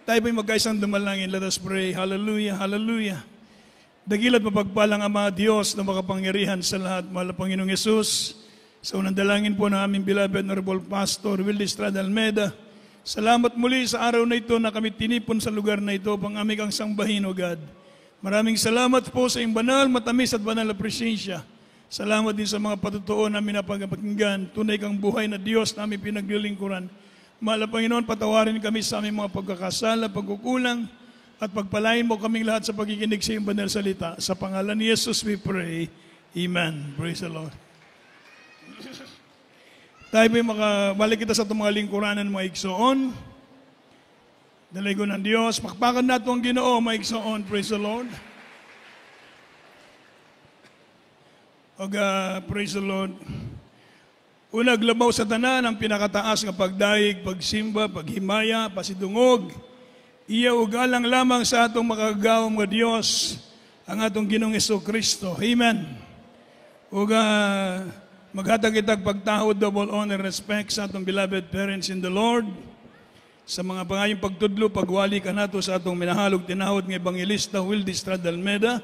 Tayo po'y magkaisang dumalangin. Let us pray. Hallelujah, hallelujah. Dakila't mapagpalang Ama Diyos na makapangyarihan sa lahat. Mahal na Panginoong Yesus, sa unang dalangin po ng aming beloved Honorable Pastor Willie Estrada Almeida, salamat muli sa araw na ito na kami tinipon sa lugar na ito pang aming ang sangbahin, O God. Maraming salamat po sa iyong banal, matamis at banal na presensya. Salamat din sa mga patutuo namin na pagpakinggan. Tunay kang buhay na Diyos na aming pinaglilingkuran. Mahal na Panginoon, patawarin kami sa aming mga pagkakasala, pagkukulang, at pagpalain mo kaming lahat sa pagkikinig sa iyong banal salita. Sa pangalan ni Jesus we pray. Amen. Praise the Lord. Tayo po'y makabalik kita sa itong mga lingkuranan mga igsoon. Daligo ng Diyos. Pakpakan nato ang Ginoo mga igsoon. Praise the Lord. Praise the Lord. Unag labaw sa tanan ang pinakataas nga pagdaig, pagsimba, paghimaya, pasidungog. Iya ugalang lamang sa atong makagawang nga Dios, ang atong Ginoong Jesucristo. Amen. Maghatag itag pagtahod, double honor, respect sa atong beloved parents in the Lord. Sa mga pangayong pagtudlo, pagwali ka nato sa atong minahalog tinahod nga Evangelista Wildy Estrada Almeida,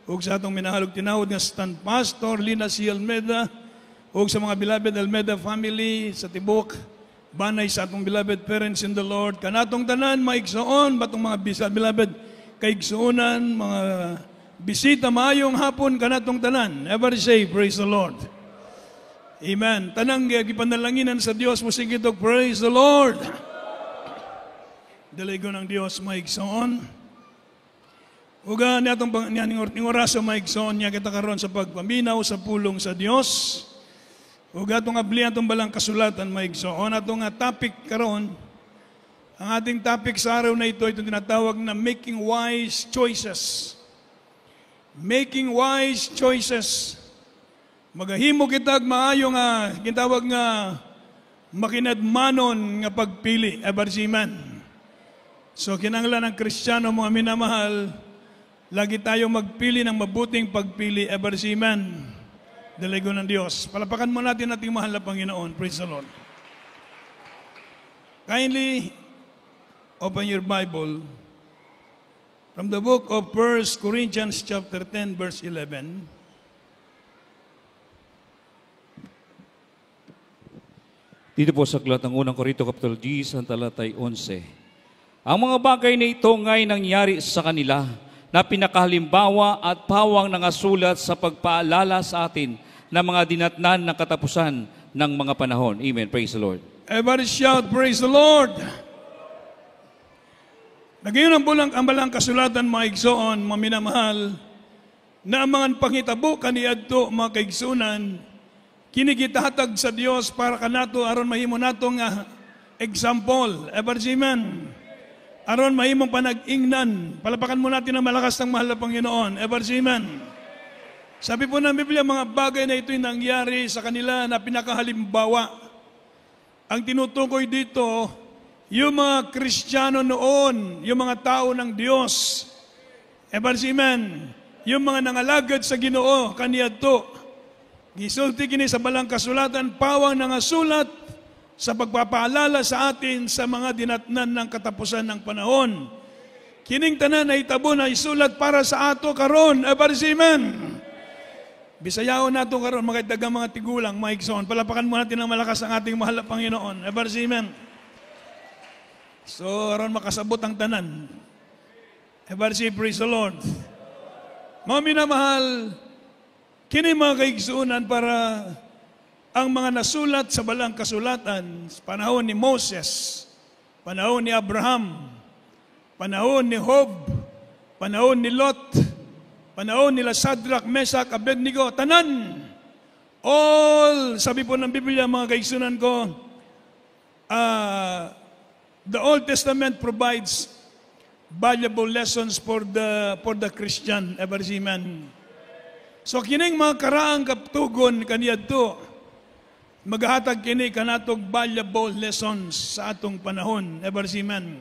o sa atong minahalog tinahod nga Stand Pastor Lina C. Almeida, o sa mga beloved Almeida family sa tibok, banay sa atong beloved parents in the Lord, kanatong tanan, maigsoon, batong mga beloved kaigsuonan, mga bisita, maayong hapon, kanatong tanan. Ever say, praise the Lord. Amen. Tanang gipandalanginan sa Diyos, musigitog, praise the Lord. Daligo ng Diyos, maigsoon. Uga ni atong ning oraso maigsoon niya kita karon sa pagpaminaw sa pulong sa Dios. Uga atong ablihan atong balang kasulatan maigsoon atong topic karon. Ang ating topic sa araw na ito itong tinatawag na making wise choices. Making wise choices. Magahimo kitag maayo nga gitawag nga makinadmanon nga pagpili abarsiman. So kinahanglan ng Kristiyano mga minamahal, lagi tayong magpili ng mabuting pagpili, ebarsiman, daligo ng Diyos. Palapakan mo natin ating mahal na Panginoon. Praise the Lord. Kindly open your Bible from the book of 1 Corinthians chapter 10, verse 11. Dito po sa aklat ng unang Korinto, Kapitul 10, talatay 11. Ang mga bagay na ito ngay nangyari sa kanila, na pinakahalimbawa at pawang nangasulat sa pagpaalala sa atin ng mga dinatnan ng katapusan ng mga panahon. Amen. Praise the Lord. Everybody shout, praise the Lord. Nagayon ang balang kasulatan mga igsoon, mga minamahal, na ang mga pangitabo kaniadto mga kaigsunan, kinigitahatag sa Dios para kanato aron mahimo nato nga example. Everybody amen. Aron mahimong panag-ingnan. Palapakan mo natin ang malakas ng mahal na Panginoon. Ever amen. Sabi po ng Biblia, mga bagay na ito'y nangyari sa kanila na pinakahalimbawa. Ang tinutukoy dito, yung mga Kristiyano noon, yung mga tao ng Diyos. Ever amen. Yung mga nangalagad sa Ginoo, kaniyadto. Gisulti kini sa balang kasulatan, pawang nangasulat sa pagpapaalala sa atin sa mga dinatnan ng katapusan ng panahon. Kining tanan na itabo na isulat para sa ato karon. Amen. Bisayao nato karon mga dagang mga tigulang, mga igsoon. Palapakan mo natin ang malakas ang ating mahal na Panginoon. Amen. So, aron makasabot ang tanan. Praise the Lord. Mga minamahal, kini mga kaigsuunan para ang mga nasulat sa balang kasulatan, panahon ni Moses, panahon ni Abraham, panahon ni Job, panahon ni Lot, panahon nila Shadrach, Meshach, Abednego, tanan. All, sabi po ng Biblia, mga kaigsunan ko, the Old Testament provides valuable lessons for the Christian. Amen. So kining mga karaang kaptugon kaniyadto, maghahatag kini kanatog valuable lessons sa atong panahon. Amen.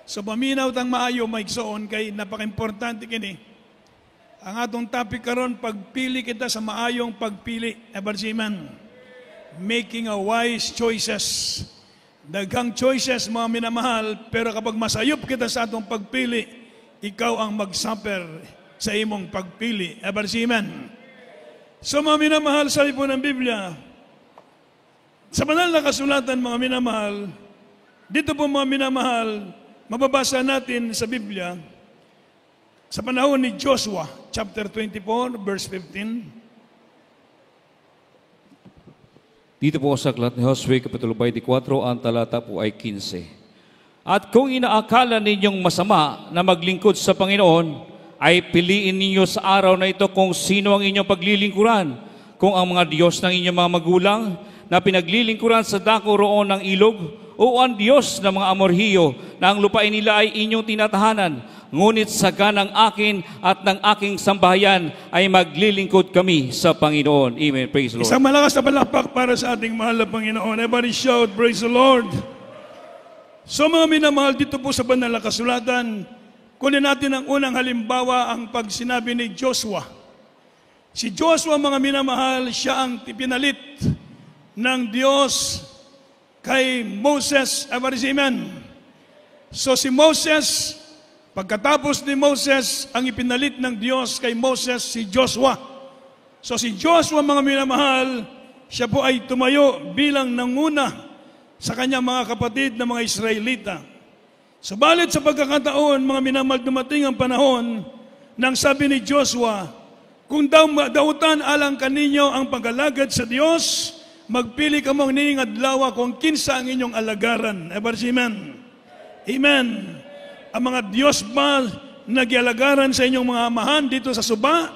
So paminaw tang maayo maigsoon kay napaka-importante kini. Ang atong topic karon, pagpili kita sa maayong pagpili. Amen. Making a wise choices. Daghang choices, mga minamahal, pero kapag masayop kita sa atong pagpili, ikaw ang mag-suffer sa imong pagpili. Amen. So mga minamahal, sabi po ng Biblia, sa banal na kasulatan, mga minamahal, dito po mga minamahal, mababasa natin sa Biblia, sa panahon ni Joshua, chapter 24, verse 15. Dito po sa aklat ni Josue, Kapitulo 24, ang talata po ay 15. At kung inaakala ninyong masama na maglingkod sa Panginoon, ay piliin ninyo sa araw na ito kung sino ang inyong paglilingkuran. Kung ang mga Diyos ng inyong mga magulang na pinaglilingkuran sa dako roon ng ilog, o ang Diyos ng mga Amorhiyo na ang lupain nila ay inyong tinatahanan. Ngunit sa ganang akin at ng aking sambahayan ay maglilingkod kami sa Panginoon. Amen. Praise the Lord. Isang malakas na palakpak para sa ating mahal na Panginoon. Everybody shout, praise the Lord. So mga minamahal, dito po sa banal na kasulatan, kunin natin ang unang halimbawa, ang pag-sinabi ni Joshua. Si Joshua, mga minamahal, siya ang pinalit ng Diyos kay Moses. Amen. So si Moses, pagkatapos ni Moses, ang ipinalit ng Diyos kay Moses, si Joshua. So si Joshua, mga minamahal, siya po ay tumayo bilang nanguna sa kanyang mga kapatid na mga Israelita. Subalit sa pagkakataon, mga minamahal, dumating ang panahon nang sabi ni Joshua, kung dautan alang kaninyo ang pag-alagad sa Diyos, magpili ka mong niing adlaw kung kinsa ang inyong alagaran. Amen. Amen. Ang mga Diyos ba nagyalagaran sa inyong mga amahan dito sa suba?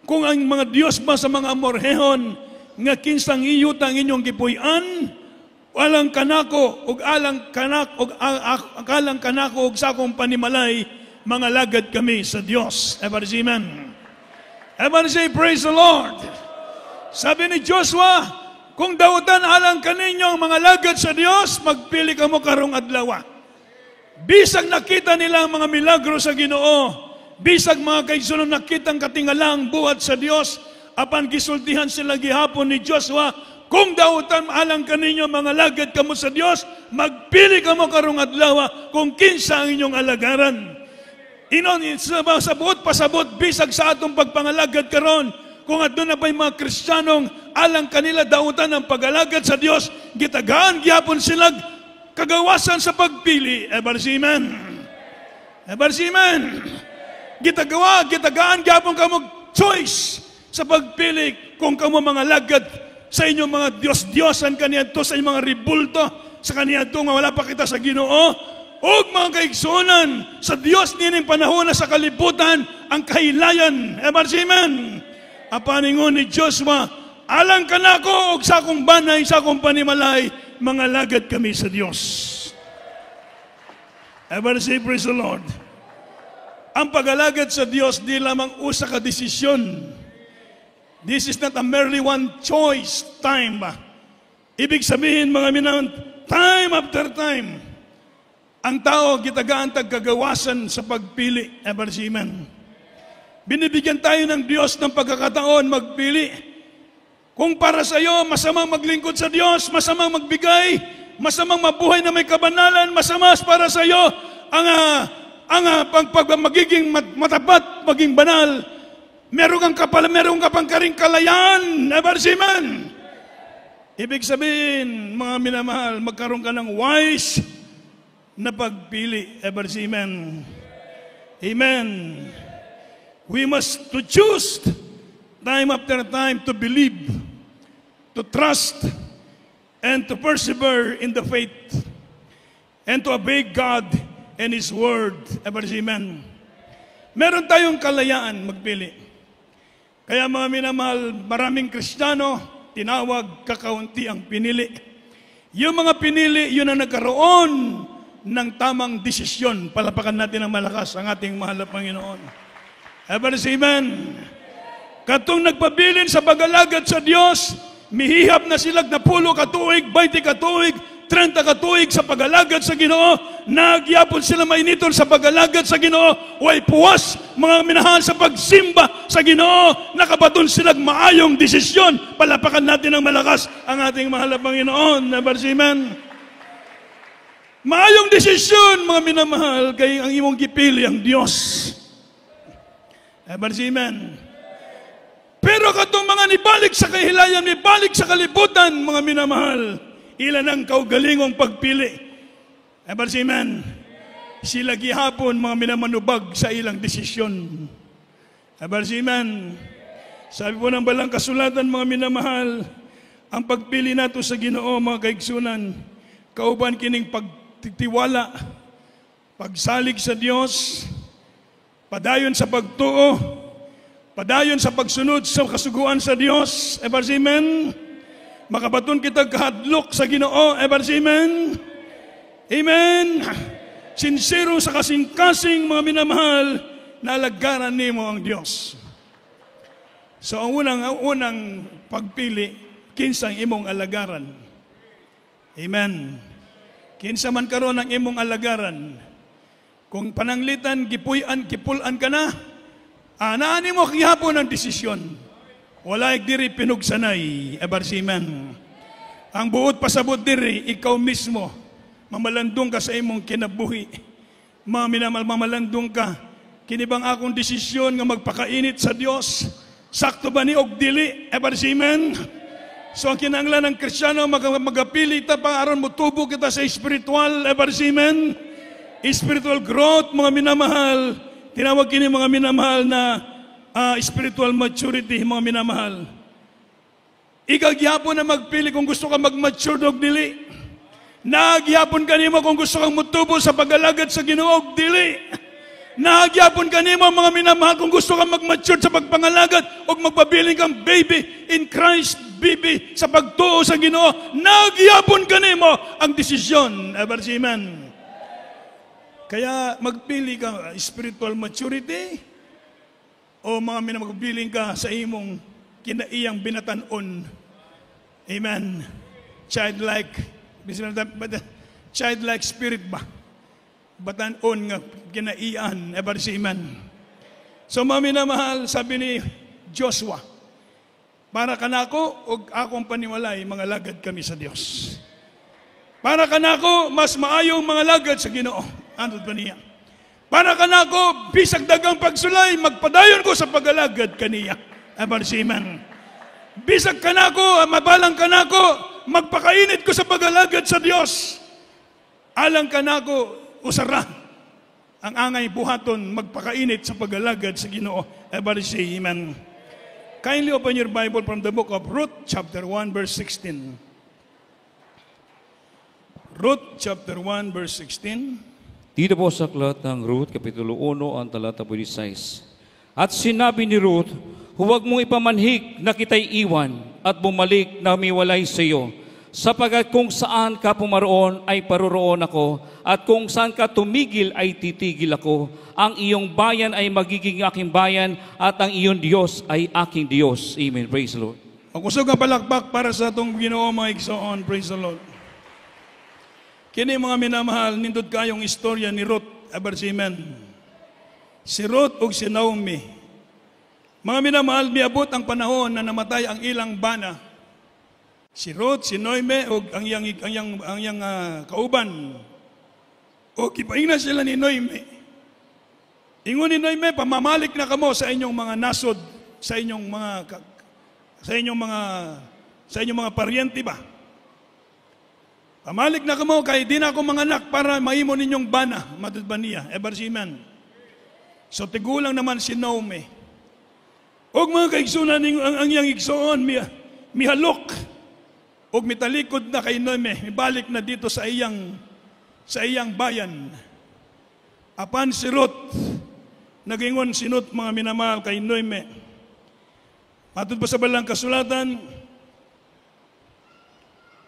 Kung ang mga Diyos ba sa mga Amorhehon nga kinsang iyot ang inyong gipuy-an, alang kanako ug alang kanako ug sa akong panimalay, mga lagad kami sa Diyos. Amen. Everybody say, praise the Lord. Sabi ni Joshua, kung dautan alang kaninyo ang mga lagad sa Diyos, magpili ka mo karong adlaw. Bisag nakita nila ang mga milagro sa Ginoo, bisag mga kaigsunon nakitang katingalang buhat sa Diyos, apan gisultihan sila gihapon ni Joshua, kung dautan alang kaninyo mga lagad kamo sa Diyos, magpili ka mo karong adlaw kung kinsa ang inyong alagaran. Inon, sa buot pasabot, bisag sa atong pagpangalagad karon, kung adto na pa'y mga Kristiyanong alang kanila dautan ng pag-alagad sa Diyos, gitagaan gyapon sila kagawasan sa pagpili. Amen. Amen. Gitagaan gyapon kamo choice sa pagpili kung kamo mga lagad sa inyong mga Diyos-Diyosan kaniadto, sa inyong mga ribulto sa kaniadto nga wala pa kita sa Ginoo. Og mga kaigsunan sa Diyos nining panahon na sa kalibutan ang kahilayan. Amen. Apaningon ni Joshua, alang kanako og sa akong banay, sa akong panimalay, mga lagad kami sa Diyos. Everybody say, praise the Lord. Ang pag-alagad sa Diyos, di lamang usa ka desisyon. This is not a merely one choice time. Ibig sabihin, mga minamahal, time after time, ang tao gitagaan tagkagawasan sa pagpili. Amen. Binibigyan tayo ng Diyos ng pagkakataon magpili. Kung para sa iyo, masamang maglingkod sa Diyos, masamang magbigay, masamang mabuhay na may kabanalan, masamas para sa iyo ang magiging matapat, maging banal. Meron ka pang karing kalayaan. Amen. Ibig sabihin, mga minamahal, magkaroon ka ng wise na pagpili. Amen. Amen. We must to choose time after time to believe, to trust, and to persevere in the faith, and to obey God and His Word. Amen. Meron tayong kalayaan magpili. Kaya mga minamahal, maraming Kristiyano, tinawag kakaunti ang pinili. Yung mga pinili, yun ang nagkaroon ng tamang desisyon. Palapakan natin ng malakas ang ating mahal na Panginoon. Amen. Katong nagpabilin sa pag-alagad sa Diyos, mihihap na sila na 10 katuig, 20 katuig, 30 katuig sa pag-alagad sa Ginoo. Nagyapon sila mainiton sa pag-alagad sa Ginoo. Way puwas, mga minahal sa pagsimba sa Ginoo. Nakabaton sila maayong desisyon. Palapakan natin ng malakas ang ating mahal na Panginoon. Amen. Maayong desisyon, mga minamahal, kay ang imong gipili ang Dios. Amen. Pero katong mga nibalik sa kahilayan, nibalik sa kalibutan, mga minamahal, ilan ang kaugalingong pagpili. Amen. Sila gihapon, mga minamanubag sa ilang desisyon. Amen. Sabi po ng balang kasulatan, mga minamahal, ang pagpili nato sa Ginoo, mga kaigsunan, kauban kining pagtitiwala, pagsalig sa Dios, padayon sa pagtuo, padayon sa pagsunod sa kasuguan sa Dios. Amen. Makabaton kita kahadlok sa Ginoo. Amen. Amen. Sincero sa kasing-kasing, mga minamahal, na alagaran nimo ang Dios. So ang unang pagpili, kinsang imong alagaran. Amen. Kinsa man karon ang imong alagaran. Kung pananglitan, kipulan ka na, anaan mo kihapon ang desisyon. Wala diri pinugsanay. Amen. Ang buot pasabot diri, ikaw mismo, mamalandong ka sa imong kinabuhi. Mamalandong ka, kinibang akong desisyon nga magpakainit sa Dios. Sakto ba ni og dili? Amen. So ang kinahanglan ng Kristiyano, magapili ta pa aron motubo kita sa spiritual. Amen. Spiritual growth, mga minamahal. Tinawag kini mga minamahal na spiritual maturity, mga minamahal. Ikagyapon na magpili kung gusto ka mag-mature og dili. Nagyapon kanimo kung gusto kang mutubo sa pag-alagad sa Ginoo og dili. Nagyapon kanimo, mga minamahal, kung gusto kang mag-mature sa pagpangalagad o magpabiling kang baby in Christ, baby sa pagtuo sa Ginoo. Nagyapon kanimo ang desisyon. Amen. Kaya magpili ka spiritual maturity o mga minamagpiling ka sa imong kinaiyang binatanon. Amen. Childlike spirit ba? Batanon nga kinaian. Amen. So mga minamahal, sabi ni Joshua, para kanako og akong paniwalay, mga lagad kami sa Dios. Para kanako, mas maayong mga lagad sa Ginoo. Ano ba niya? Para kanako, bisag dagang pagsulay, magpadayon ko sa pag-alagad kaniya. Amen. Bisag kanako, mabalang kanako, magpakainit ko sa pag-alagad sa Dios. Alang kanako, usara ang angay buhaton, magpakainit sa pag-alagad sa Ginoo. Amen. Kindly open your Bible from the book of Ruth, chapter 1, verse 16. Ruth, chapter 1, verse 16. Dito po sa aklat ng Ruth, Kapitulo 1, ang talata 16. At sinabi ni Ruth, huwag mong ipamanhik na kita'y iwan at bumalik na miwalay sa iyo, sapagat kung saan ka pumaroon ay paroroon ako, at kung saan ka tumigil ay titigil ako. Ang iyong bayan ay magiging aking bayan, at ang iyong Diyos ay aking Diyos. Amen. Praise the Lord. Ang kusog nga palakpak para sa itong Ginoo, mga igsoon. Praise the Lord. Kini mga minamahal, nindot kayong istorya ni Ruth. Amen. Si Ruth o si Naomi. Mga minamahal, miabot ang panahon na namatay ang ilang bana. Si Ruth, si Naomi, o ang iyang kauban. O kipaingna sila ni Naomi. Ingon ni Naomi, pamamalik na kamo sa inyong mga nasod, sa inyong mga paryente ba? Pamalik na kamo kay di na ako mga anak para mahimo ninyong bana. Matod ba niya? Amen. So tigulang naman si Naomi. Og mga kaigsunan ang iyang igsoon, mihalok. Og mitalikod na kay Naomi, mibalik na dito sa iyang bayan. Apan si Ruth, nagingon sinut mga minamahal kay Naomi. Matod ba sa balang kasulatan?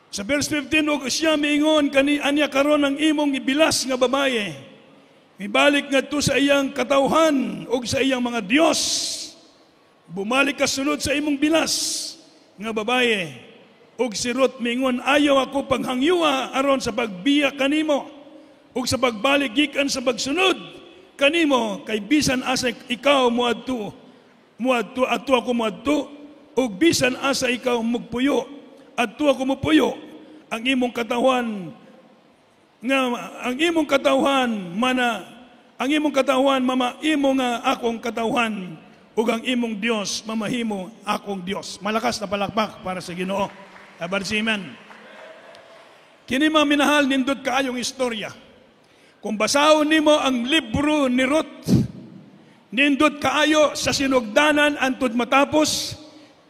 Sa verse 15, og siya miingon anya karon ang imong ibilas nga babaye. Mibalik ngadto sa iyang katawhan og sa iyang mga Dios. Bumalik ka sunod sa imong bilas nga babaye. Og si Ruth miingon, ayaw ako paghangyuha aron sa pagbiya kanimo og sa pagbalik gikan sa pagsunod kanimo, kay bisan asa ikaw muadto ako muadto, og bisan asa ikaw magpuyo adto ako mopuyo, ang imong katawan nga ang imong katawhan ang imong katawhan mamaimo nga akong katawhan ug ang imong Dios mamahimo akong Dios. Malakas na palakpak para sa Ginoo. Amen. Kini mga minahal, nindot kaayong istorya. Kung basahon nimo ang libro ni Ruth, nindot kaayo sa sinugdanan antud matapos,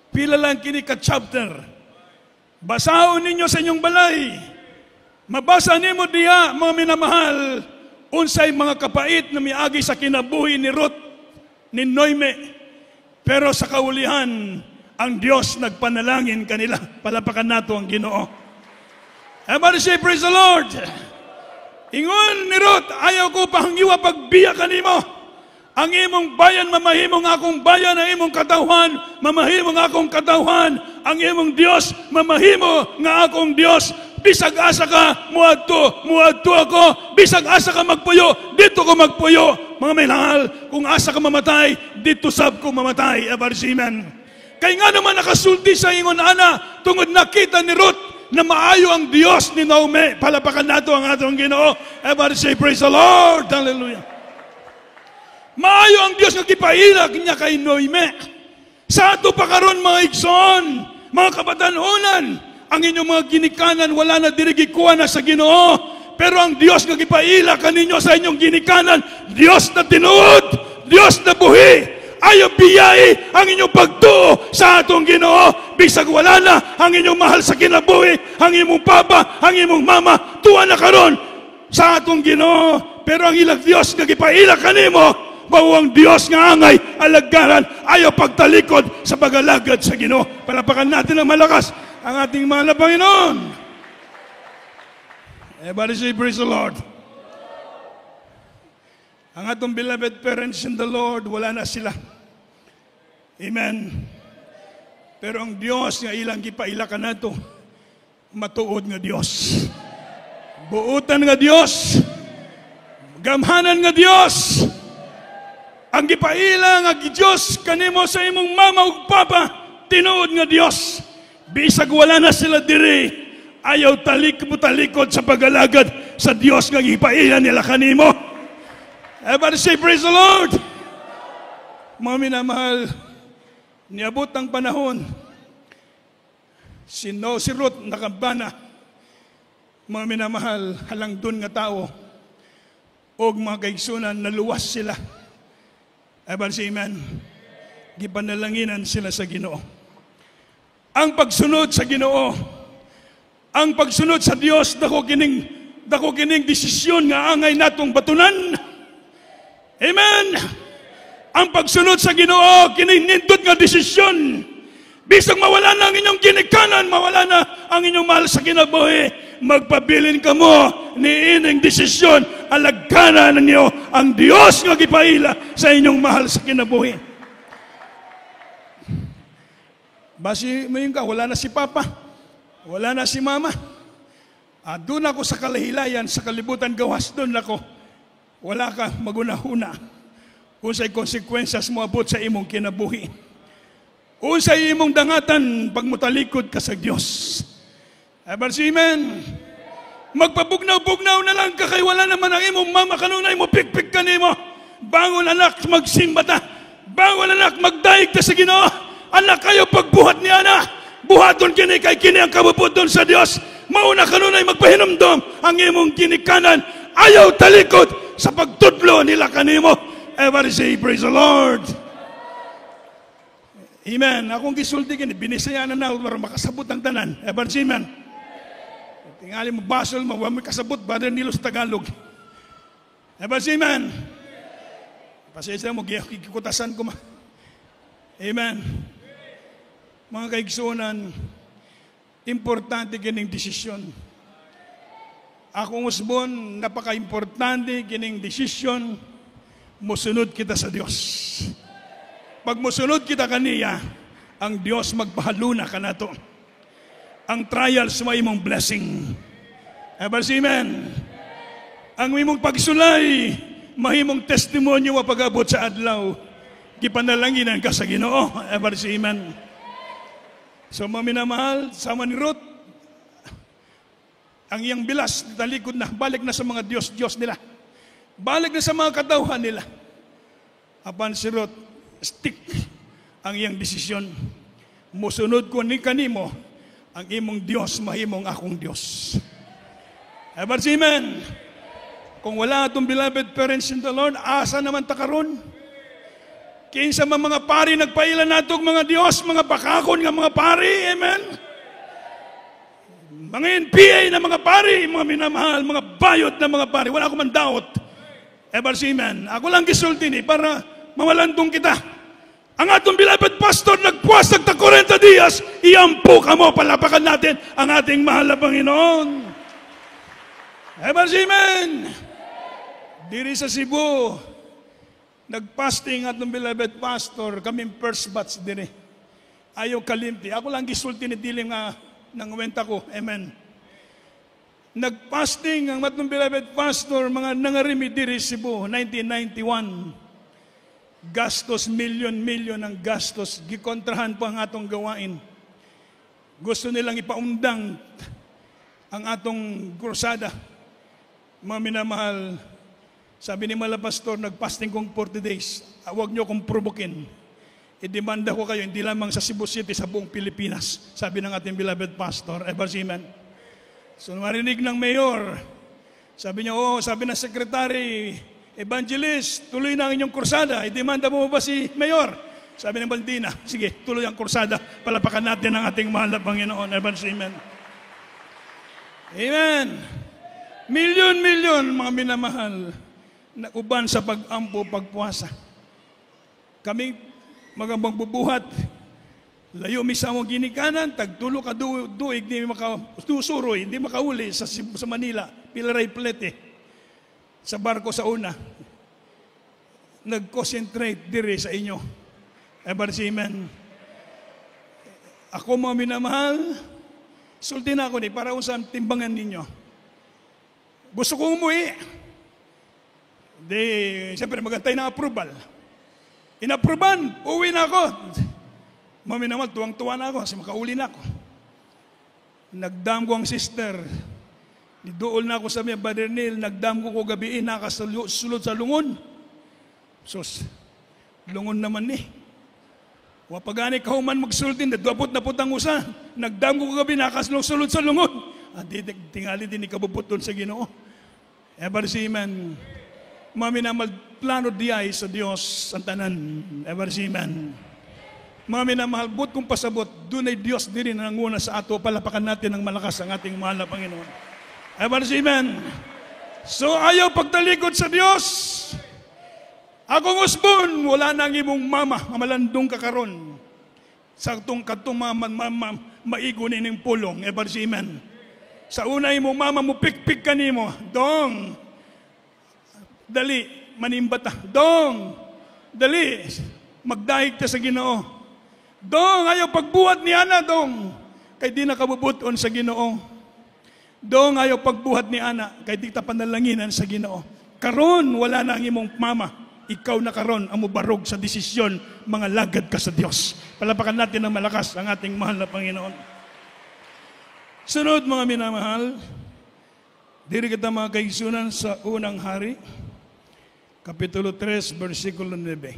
pila lang kini ka chapter. Basahon ninyo sa inyong balay. Mabasa nimo diha, mga minamahal, unsay mga kapait na miagi sa kinabuhi ni Ruth, ni Noemi. Pero sa kaulihan, ang Diyos nagpanalangin kanila. Palapakan nato ang Ginoo. Everybody say, praise the Lord. Ingon ni Ruth, ayaw ko pahanggiwa pagbiya kanimo. Ang imong bayan, mamahimong akong bayan. Ang imong katawhan, mamahimong akong katawhan. Ang imong Diyos, mamahimo nga akong Diyos. Bisag asa ka, muadto ako. Bisag asa ka magpuyo, dito ko magpuyo. Mga minahal, kung asa ka mamatay, dito sab ko mamatay. Amen. Kaya nga naman nakasulti sa ingon ana, tungod nakita ni Ruth, na maayo ang Diyos ni Naomi. Palapakan nato ang atong Ginoo. Everybody say, praise the Lord. Hallelujah. Maayo ang Diyos nga gipailag niya kay Naomi. Sa ato pa karon mga igsoon, mga kabatanunan, ang inyong mga ginikanan wala na dirigikuha na sa Ginoo. Pero ang Diyos nga gipailag kaninyo sa inyong ginikanan, Diyos na tinuod, Diyos na buhi. Ayaw biyai ang inyong pagtuo sa atong Ginoo. Bisag wala na ang inyong mahal sa kinabuhi, ang imong papa, ang imong mama, tuwa na karon sa atong Ginoo. Pero ang ilang Dios nga gipailag kanimo, mao ang Dios nga angay alagaran, ayaw pagtalikod sa pagalagad sa Ginoo. Palapakan natin ang malakas ang ating mahal na Panginoon. Everybody say, praise the Lord. Ang atong beloved parents in the Lord, wala na sila. Amen. Pero ang Diyos nga ilang gipailakan nato, matuod nga Diyos. Buutan nga Diyos. Gamhanan nga Diyos. Ang gipaila nga Diyos kanimo sa imong mama ug papa, tinuod nga Diyos. Bisag wala na sila diri, ayaw talikod sa pagalagad sa Diyos nga gipaila nila kanimo. Everybody say, praise the Lord. Mga minamahal, niabot ang panahon, si Ruth nakabana. Mga minamahal, halang dun nga tao, o mga kaigsunan, naluwas sila. Everybody say, amen. Gipanalanginan sila sa Ginoo. Ang pagsunod sa Ginoo, ang pagsunod sa Dios, dako kining desisyon nga angay natong batunan. Amen. Ang pagsunod sa Ginoo, kininindot nga desisyon. Bisag mawala na ang inyong ginikanan, mawala na ang inyong mahal sa kinabuhi, magpabilin ka mo ni ining desisyon, alagkanan ninyo ang Diyos nga gipaila sa inyong mahal sa kinabuhi. Basi mo yung ka, wala na si Papa, wala na si Mama. Doon ako sa kalahilayan, sa kalibutan gawas, doon ako. Wala ka magunahuna. Unsay konsekwensas mo abot sa imong kinabuhi. Unsay imong dangatan pag mutalikod ka sa Dios. Amen. Magpabugnaw-bugnaw na lang ka kay wala naman ang imong mama kanung na imo pikpik kanimo. Bangon anak, magsimba ta. Bangon anak, magdaig ta sa Ginoo. Anak kayo pagbuhat ni ana. Buhaton kini kay kini ang kabubuton sa Dios. Mauna kanunay magpahinumdom ang imong ginikanan. Ayaw talikod sa pagtudlo nila kanimo. Everybody say, praise the Lord. Amen. Akong gisulti kini, binisayaan na para makasabot ang tanan. Everybody say, amen. Tingali mo basol, mawami kasabot, brother nilo sa Tagalog. Everybody say, amen. Pasensya mo, kikutasan ko ma. Amen. Mga kaigsunan, importante kining desisyon. Akong usbon, napaka-importante kining desisyon, musunod kita sa Diyos. Pag musunod kita kaniya, ang Diyos magpahaluna ka na to. Ang trials mo imong blessing. Amen. Ang imong pagsulay, mahimong testimonyo wa pag-abot sa adlaw. Gipanalanginan ka sa Ginoo. Amen. So, mga minamahal, sama ni Ruth, ang iyang bilas, talikod na, balik na sa mga Diyos nila. Balik na sa mga katauhan nila. Apan sirot, stick ang iyang desisyon. Musunod ko ni kanimo, ang imong Diyos, mahimong akong Diyos. Ever amen. Kung wala itong beloved parents in the Lord, asa naman takaron? Kinsa mga pari nagpailan natong mga Diyos, mga bakakon nga mga pari, amen? Mga NPA na mga pari, mga minamahal, mga bayot na mga pari, wala akong mandaot. Ever amen. Ako lang gisulti ni para mawalandong kita. Ang atong beloved pastor nagpuas ng 40 dias, iyampo ka mo, palapakan natin ang ating mahal na Panginoon. Ever amen. Diri sa Cebu, nagpasting atong beloved pastor, kaming first batch diri. Ayaw kalimti. Ako lang gisulti ni dilim nga nang wenta ko. Amen. Nagpasting ang atong beloved pastor, mga nangarimi diri Cebu, 1991. Gastos, milyon ang gastos. Gikontrahan po ang atong gawain. Gusto nilang ipaundang ang atong krusada. Mga minamahal, sabi ni Mala Pastor, nagpasting kong 40 days. Huwag niyo akong provokin. I-demanda ko kayo, hindi lamang sa Cebu City, sa buong Pilipinas. Sabi ng ating beloved pastor, Ever amen. So marinig ng mayor, sabi niya, sabi ng secretary, evangelist, tuloy na ang inyong kursada. I-demanda mo ba si mayor? Sabi ng Baldina, sige, tuloy ang kursada. Palapakan natin ang ating mahal na Panginoon. Ever amen. Amen. Milyon, mga minamahal, na uban sa pag-ampo, pagpuasa. Kami mga magbubuhat, layo misa mo ginikanan, tagtulo ka duig, hindi makasuroy, hindi makauli sa Manila, Pilaray Plete, sa barko sa una. Nag-concentrate dire sa inyo. Ever amen. Ako mga minamahal, sulti na ako ni, para usang timbangan ninyo. Gusto kong umuwi. Siyempre magantay ng approval. Inapprovan, uwi na ako. Mami naman, tuwang-tuwa na ako kasi makauli na ako. Nagdam ko ang sister. Nidool na ako sa mga Brother Neil, nagdam ko gabiin, nakasulod sa lungon. Sus, lungon naman ni. Wapagani kahuman magsultin, nadwapot na putang usa. Nagdam ko gabi, nakasulod sa lungon. Tingali din ikabubuton sa Ginoo. Ever amen. Mami na magplano diay sa Diyos ang tanan. Ever amen. Mami na mahalbot kong pasabot, doon ay Diyos diri na nanguna sa ato, palapakan natin ng malakas ang ating mahal na Panginoon. Ever amen. So ayaw pagtalikod sa Diyos. Akong usbon, wala nang imong mama, malandong kakaron. Sa itong maigo nining pulong. Ever amen. Sa una imong mama mo, pikpik ka nimo. Dong, dali, manimbata. Dong, dali, magdahig ta sa Ginoo. Dong, ayaw pagbuhat ni Ana, dong. Kay di nakabubuton sa Ginoo. Dong, ayaw pagbuhat ni Ana, kay di ta panalanginan sa Ginoo. Karon, wala na ang imong mama. Ikaw na karon ang mubarog sa desisyon, mga lagad ka sa Diyos. Palapakan natin ng malakas ang ating mahal na Panginoon. Sunod mga minamahal, diri kita mga kaigsunan sa unang hari, Kapitulo 3, versikulo 9.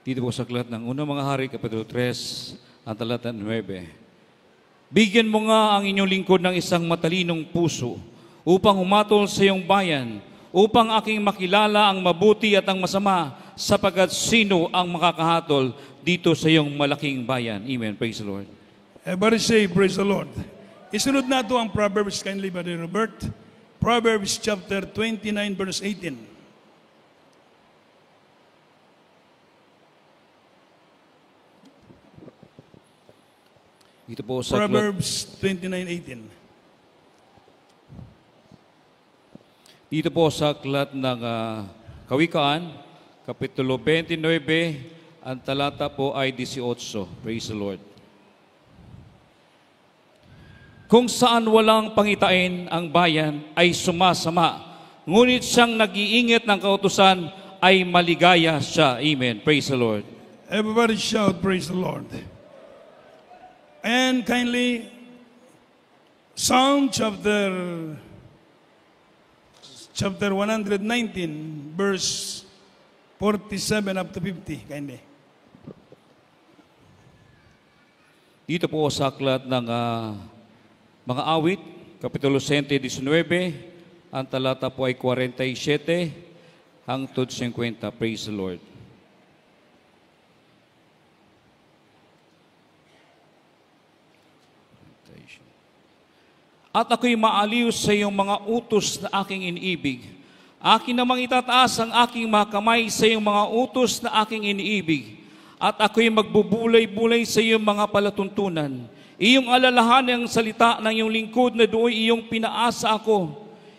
Dito po sa aklat ng unang mga hari, Kapitulo 3, ang talata 9. Bigyan mo nga ang inyong lingkod ng isang matalinong puso upang humatol sa iyong bayan, upang aking makilala ang mabuti at ang masama, sapagkat sino ang makakahatol dito sa iyong malaking bayan. Amen. Praise the Lord. Everybody say, praise the Lord. Isunod na ito ang Proverbs, kindly by Robert. Proverbs chapter 29, verse 18. Dito po sa Proverbs 29:18. Dito po sa aklat ng Kawikaan, Kapitulo 29, ang talata po ay 18. Praise the Lord. Kung saan walang pangitain ang bayan ay sumasama, ngunit siyang nag-iingat ng kautusan ay maligaya siya. Amen. Praise the Lord. Everybody shout, praise the Lord. And kindly Psalm chapter 119, verse 47 up to 50. Kainde. Dito po sa aklat ng mga awit, Kapitulo 119, ang talata po ay 47 hangtod 50. Praise the Lord. At ako'y maaliw sa iyong mga utos na aking iniibig. Akin namang itataas ang aking mga kamay sa iyong mga utos na aking iniibig. At ako'y magbubulay-bulay sa iyong mga palatuntunan. Iyong alalahanan ang salita ng iyong lingkod na doon iyong pinaasa ako.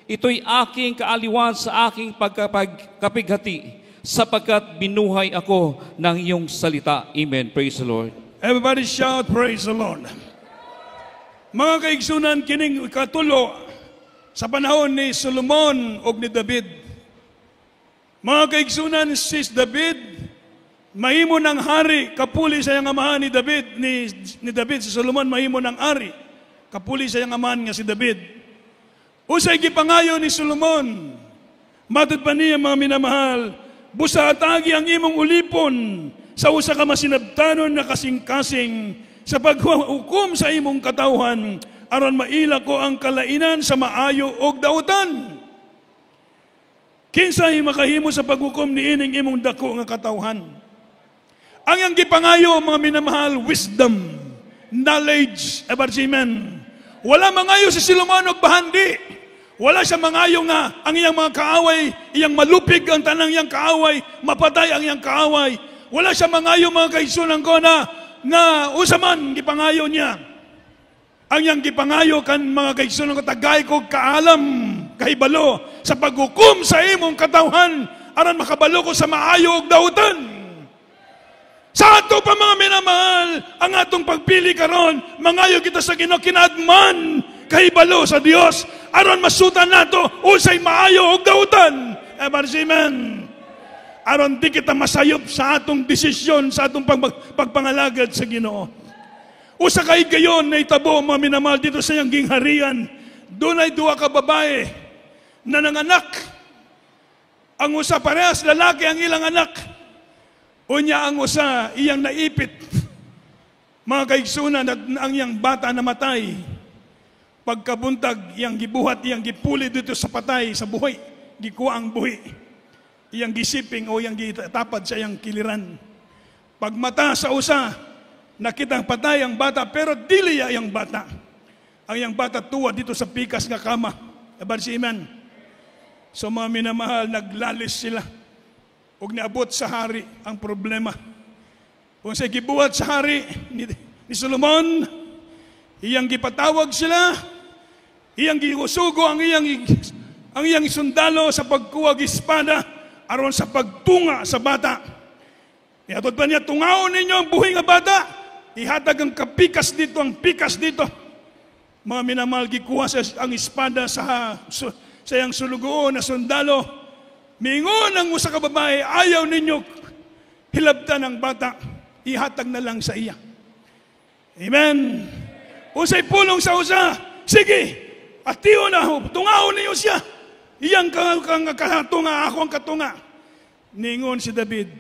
Ito'y aking kaaliwan sa aking pagkapighati, sapagkat binuhay ako ng iyong salita. Amen. Praise the Lord. Everybody shout, praise the Lord. Mga kaigsunan, kining katulo sa panahon ni Solomon o ni David. Mga kaigsunan, si David, mahimo ng hari, kapuli sa iyang amahan ni David, ni David, si Solomon, mahimo ng hari, kapuli sa iyang amahan nga si David. Usay gipangayo ni Solomon, matod pa niya mga minamahal, busa atagi ang imong ulipon sa usa ka masinabtanon na kasing-kasing sa paghukom sa imong katawhan, aron maila ko ang kalainan sa maayo og dautan. Kinsay makahimo sa paghukom ni ining imong dako nga katawhan. Ang iyang gipangayo, mga minamahal, wisdom, knowledge, amen. Wala mangayo si Solomon og bahandi. Wala siya mangayo nga ang iyang mga kaaway, iyang malupig ang tanang iyang kaaway, mapatay ang iyang kaaway. Wala siya mangayo, mga kaigsunan ko, nga usaman gipangayo niya. Ang iyang gipangayo kan mga kaigsunan ko, tagay ko kaalam, kahibalo, sa paghukom sa imong katawhan, aron makabalo ko sa maayo og dautan. Sa ato pa mga minamahal, ang atong pagpili karon, mangayo kita sa Ginoo, kinadman, kahibalo sa Dios, aron masutan nato usay maayo og dautan. Amen. Aron di kita masayop sa atong desisyon, sa atong pagpangalagad sa Ginoo. Usa kay gayon na itabo, mga minamahal, dito sa iyang gingharian, doon ay duwa ka babae na nanganak. Ang usa parehas lalaki ang ilang anak. Unya ang usa iyang naipit. Mga kaigsunan, at ang iyang bata namatay. Pagkabuntag, iyang gibuhat, iyang gipuli dito sa patay, sa buhay. Gikuha ang buhi. Iyang gisiping o iyang gitapad sa iyang kiliran. Pagmata sa usa, nakitang patay ang bata, pero dili iyang bata. Ang iyang bata tuwa dito sa pikas nga kama. Amen. So mga minamahal, naglalis sila. Ug niabot sa hari ang problema. Kung sa gibuhat sa hari ni Solomon, iyang gipatawag sila, iyang giusugo ang iyang sundalo sa pagkuwag espada, aron sa pagtunga sa bata. Ihatod pa niya, tungaon ninyo ang buhay nga bata. Ihatag ang kapikas dito, ang pikas dito. Mga minamahal, gikuha ang espada sa iyang sulugoon na sundalo. Mingon ang usa ka babae, ayaw ninyo hilabtan ang bata. Ihatag na lang sa iya. Amen. Usay pulong sa usa. Sige, atiyo na, tungaon ninyo siya. Iyang katunga, ako ang katunga. Ningon si David,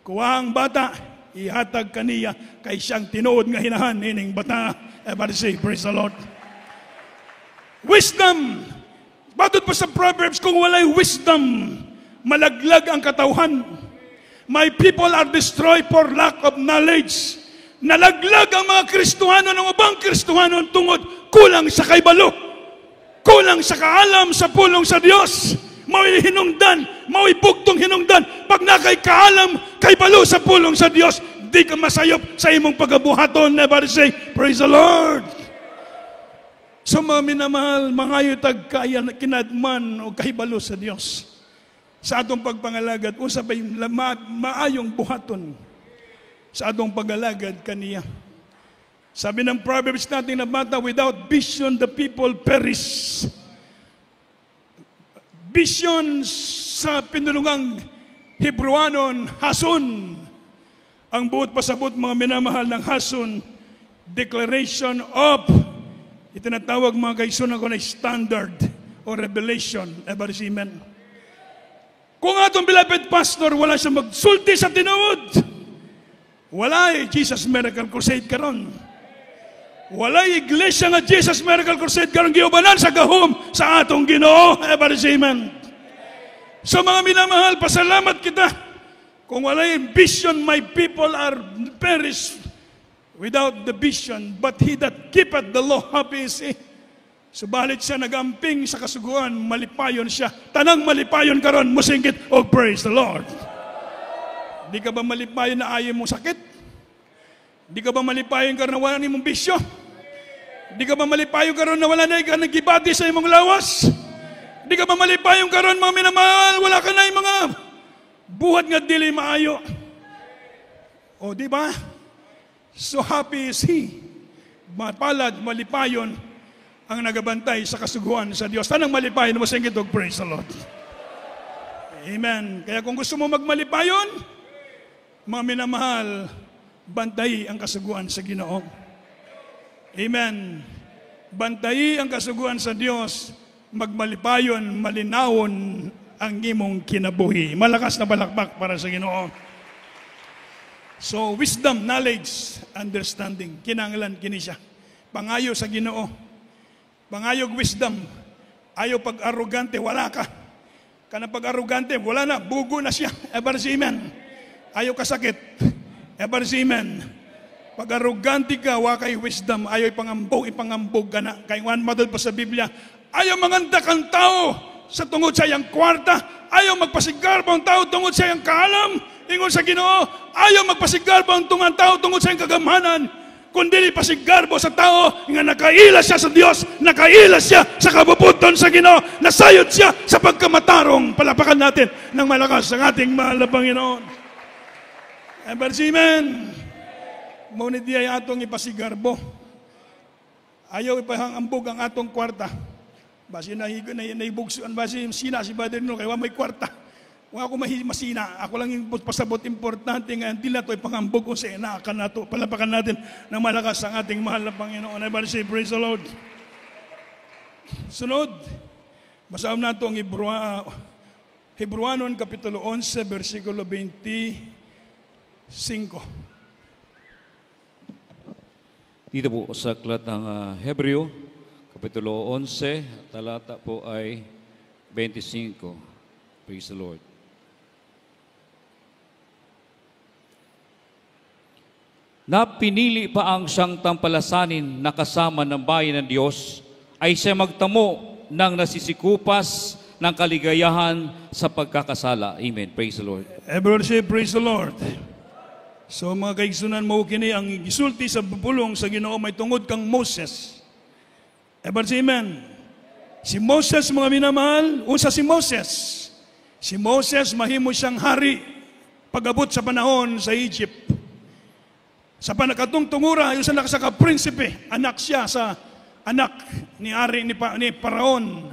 kuha ang bata, ihatag kaniya, kay siyang tinuod nga hinahan, ining bata. Everybody say, praise the Lord. Wisdom. Batod pa sa Proverbs, kung walay wisdom, malaglag ang katawhan. My people are destroyed for lack of knowledge. Nalaglag ang mga Kristohano ng ubang Kristohano tungod kulang sa kaibalo. Kulang sa kaalam sa pulong sa Dios. Mao'y hinungdan, mao'y bugtong hinungdan. Pag nakay kaalam, kay balo sa pulong sa Dios, di ka masayop sa imong pagabuhaton. Never say, praise the Lord. So mga minamahal, mangayo tag kinadman o kahibalo sa Dios. Sa atong pagpangalagad, usapay maayong buhaton sa atong pagalagad kaniya. Sabi ng Proverbs natin na bata, without vision, the people perish. Vision sa pinulungang Hebrewanon, hason. Ang buot pasabot, mga minamahal, ng hason, declaration of Itinatawag mga kaigsunan ko na standard o revelation. Ever see, amen. Kung atong beloved pastor, wala siya magsulti sa tinuod, wala Jesus Miracle Crusade karon. Wala iglesia nga Jesus Miracle Crusade karon giubanan sa gahom sa atong Ginoo. Ever see, amen. So mga minamahal, pasalamat kita. Kung wala yung vision, my people are perished without the vision, but he that keepeth the law, happy is he. Subalit siya nagamping sa kasuguan, malipayon siya. Tanang malipayon karon, musingkit, oh praise the Lord. Di ka ba malipayon na ayaw mong sakit? Di ka ba malipayon karon na wala ni mong bisyo? Di ka ba malipayon karon na wala na ka nagibati sa imong lawas? Di ka ba malipayon karon mga minamahal, wala ka na yung mga buhat nga dili maayo? O di ba? So happy is he. Mapalad, malipayon ang nagabantay sa kasuguan sa Diyos. Tanang malipayon mo sa ingitog, praise the Lord. Amen. Kaya kung gusto mo magmalipayon, mga minamahal, bantayi ang kasuguan sa Ginoo. Amen. Bantayi ang kasuguan sa Diyos, magmalipayon, malinawon ang imong kinabuhi. Malakas na balakbak para sa Ginoo. So, wisdom, knowledge, understanding. Kinanglan kini siya. Pangayo sa Ginoo. Pangayog wisdom. Ayaw pag-arrogante, wala ka. Kana pag-arrogante, wala na. Bugo na siya. Ever see, amen. Ayaw kasakit. Ever see, amen. Pag-arrogante ka, wakay wisdom. Ayaw ipangambog ka na. Kaya one matod pa sa Biblia, ayaw manganda kang tao sa tungod sa iyang kwarta. Ayaw magpasigarbo ang tao tungod sa iyang kaalam. Ingon sa Ginoo, ayaw magpasigarbo ang tao tungod sa iyang kagamhanan, kundi pasigarbo sa tao nga nakailas siya sa Diyos, nakailas siya sa kabubuton sa Ginoo, nasayod siya sa pagkamatarong. Palapakan natin ng malakas ang ating mahal na Panginoon. Amen. Ngunit di ay atong ipasigarbo. Ayaw ipahangambog ang atong kwarta. Basi naibugsuan, basi sina si Brother no, kaya may kwarta. Kung ako masina, ako lang yung pasabot importante nga, hindi na ito ipangambog ko sa inaakan na ito. Palapakan natin ng malakas ang ating mahal na Panginoon. Everybody say, praise the Lord. Sunod, basahin na ito ang Hebrewanon, Kapitulo 11, versikulo 25. Dito po sa aklat ng Hebreo, Kapitulo 11, talata po ay 25. Praise the Lord. Na pinili pa ang siyang tampalasanin na kasama ng bayan ng Diyos, ay siya magtamo ng nasisikupas ng kaligayahan sa pagkakasala. Amen. Praise the Lord. Everyone say, praise the Lord. So mga kaigsunan mo, kini ang gisulti sa pulong sa Ginoo may tungod kang Moses. Everyone say, amen. Si Moses, mga minamahal, unsa si Moses? Si Moses, mahimo siyang hari pag-abot sa panahon sa Egypt. Sa panakatong tungura, yung sa nakasaka-prinsipe, anak siya sa anak ni Ari ni Paraon.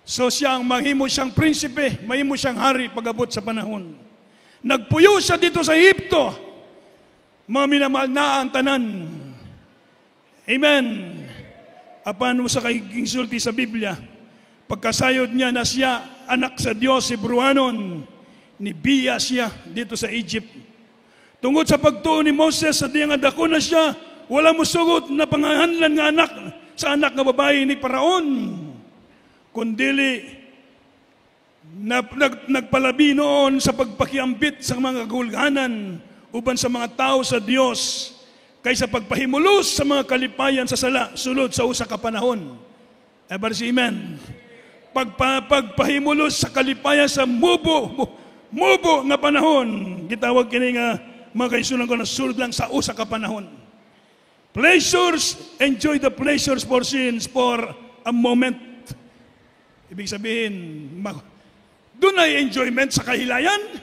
So siyang mahimo siyang prinsipe, mahimo siyang hari pag-abot sa panahon. Nagpuyo siya dito sa Egypto. Mga minamahal na ang tanan. Amen. Apan sa kaigingsulti sa Biblia, pagkasayod niya na siya anak sa Diyos, Hebrewanon, nibiya siya dito sa Egypt. Tungod sa pagtuon ni Moses, sa diyang adako na siya, wala mo sugot na pangahanlan nga anak sa anak nga babae ni Paraon. Kundili, nagpalabi noon sa pagpakiambit sa mga kagulganan uban sa mga tao sa Diyos kaysa pagpahimulos sa mga kalipayan sa sala sulod sa usa ka panahon. Ever see, amen. Pagpahimulos sa kalipayan sa mubo nga panahon, gitawag kini nga mga kaisunan ko na sulod lang sa usa ka panahon. Pleasures, enjoy the pleasures for sins for a moment. Ibig sabihin, doon ay enjoyment sa kahilayan,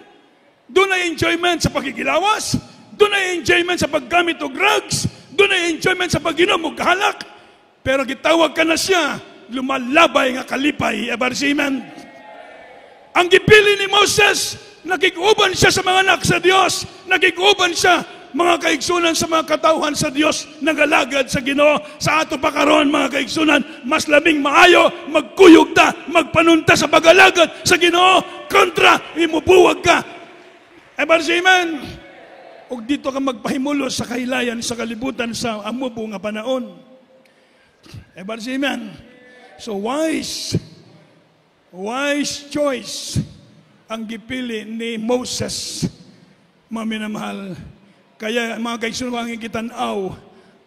doon ay enjoyment sa pakikilawas, doon ay enjoyment sa paggamit og drugs, doon ay enjoyment sa pag-inom og halak. Pero gitawag ka na siya, lumalabay nga kalipay. Ever see, amen? Ang gipili ni Moses, nakikuban siya sa mga anak sa Diyos, nakikuban siya mga kaigsunan sa mga katauhan sa Dios nagalagad sa Ginoo. Sa ato pa karon mga kaigsunan, mas labing maayo magkuyog ta, magpanunta sa pagalagad sa Ginoo kontra imubuwag ka. Amen. Ug dito ka magpahimulos sa kahilayan sa kalibutan sa amubo nga panahon. Amen. So wise choice ang gipili ni Moses, mga minamahal. Kaya mga kaigsunan, ang ikitanaw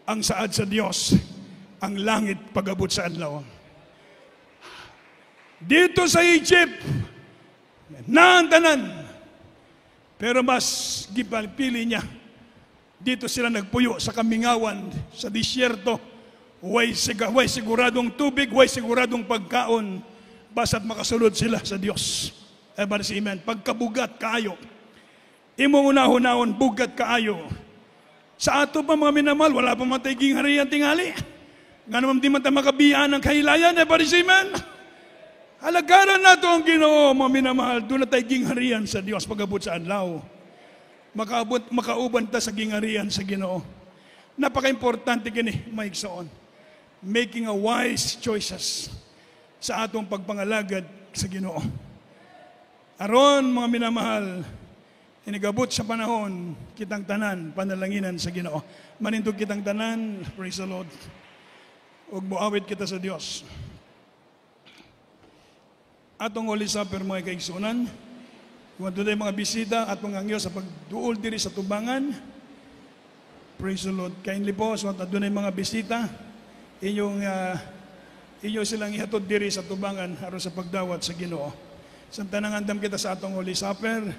ang saad sa Dios, ang langit pag-abot sa adlaw. Dito sa Egypt, naantanan, pero mas gipili niya. Dito sila nagpuyo sa kamingawan, sa disyerto. Way siguradong tubig, way siguradong pagkaon, basta't makasulod sila sa Dios. Amen. Pagkabugat kaayo, imong unahon-ahon bugat kaayo. Sa ato pa mga minamahal, wala pa matay harian tingali. Nga naman di man tayo makabiyaan ng kahilayan. Amen. Halagaran nato ang Ginoo, mga minamahal. Doon na tayo gingharian sa Dios pag-abot sa adlaw. Makauban ta sa gingharian sa Ginoo. Napaka-importante gini, maigsoon. Making a wise choices sa atong pagpangalagad sa Ginoo. Aron, mga minamahal, inigabot sa panahon, kitang tanan, panalanginan sa Ginoo. Manindog kitang tanan, praise the Lord. Ug moawit kita sa Dios. Atong Holy Supper, mga kaigsunan, kung doon mga bisita at mga angyo sa pagduol diri sa tubangan, praise the Lord. Kindly po, so doon mga bisita, inyo silang ihatod diri sa tubangan aron sa pagdawat sa Ginoo. Samtang andam kita sa atong Holy Supper,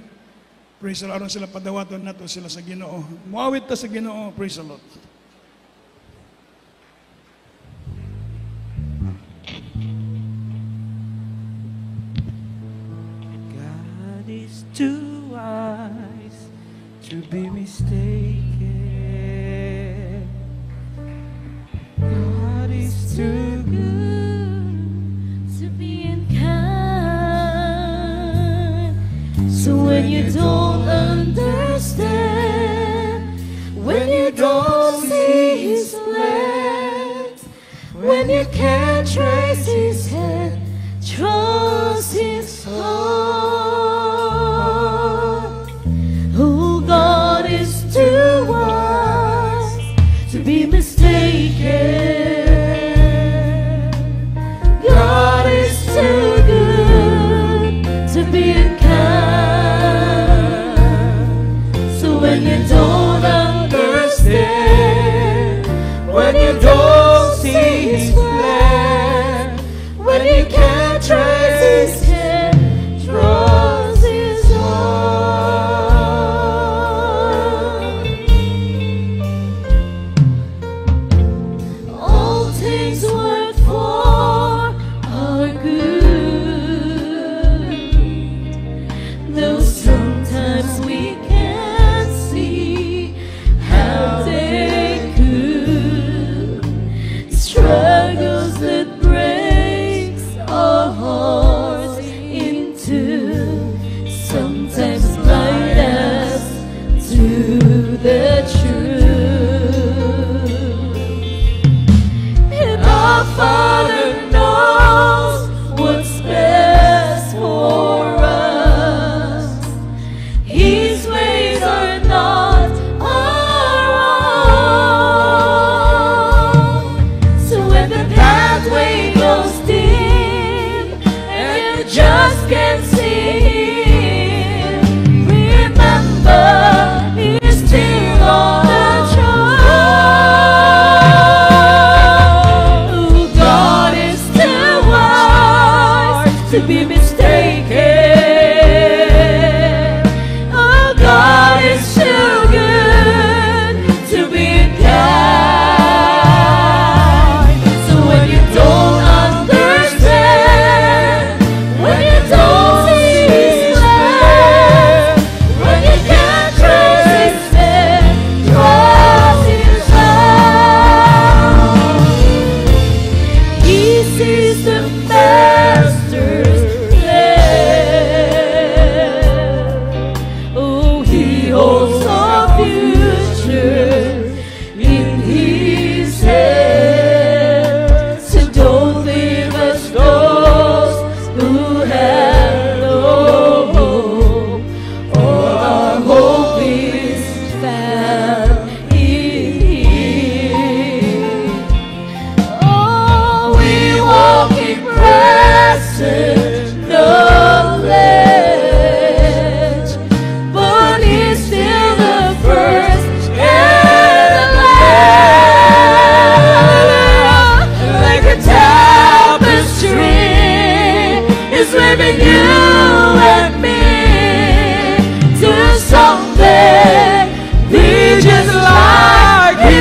praise the Lord, aron sila padawaton nato sila sa Ginoo. Muawit ta sa Ginoo, praise the Lord. God is too wise to be mistaken. God is too good to be unkind. So when you don't understand, when you don't see His plans, when you can't trace His hand, trust His heart. Oh, God is too wise to be mistaken. God is too good to be unkind. So when you don't understand, when you don't see His plan, when you can't trace His hand, trust His heart. All things work for our good, though sometimes we can't see how they could. Struggles that breaks our hearts in two, sometimes blind us to the truth. And our Father knows what's best for us. His ways are not our own. So when the pathway goes dim and you just can't see Him, remember He's still on the throne. Oh, God is too wise to be mistaken. Oh, God is too good to be kind. So when you don't understand, when you don't see His plan, when you can't trace His hand, trust His heart. He sees the Master's plan. between you and me to someday be just like Him.